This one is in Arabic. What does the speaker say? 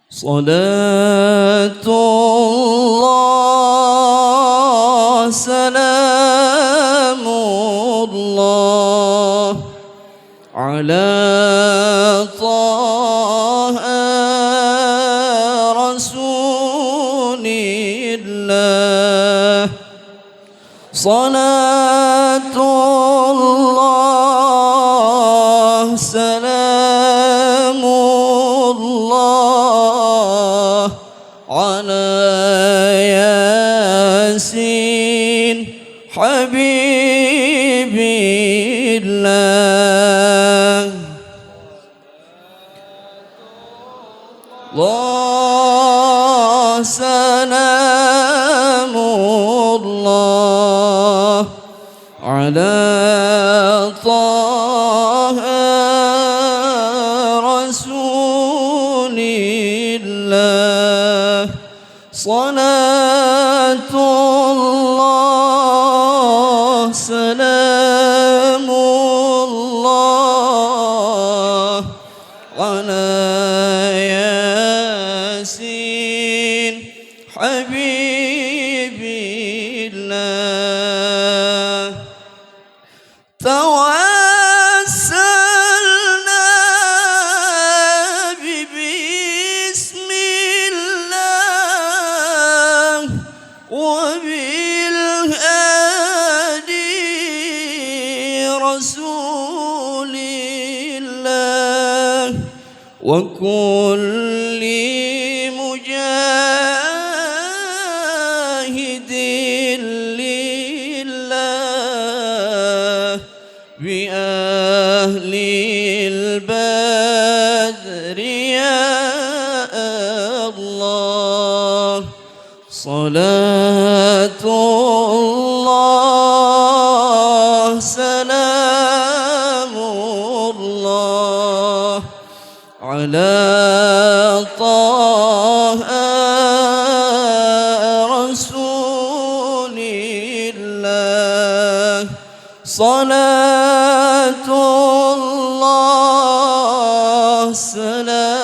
صلاة الله سلام الله على طه رسول الله صلاة الله سلام الله على ياسين حبيب الله الله سلام الله على طه رسول الله صلاة الله سلام الله على ياسين حبيب الله توسلنا بسم الله وبالهادي رسول الله وكل مجاهد لله بأهل البدر يا الله صلاة الله سلام الله على طه رسول الله صلاة الله سلام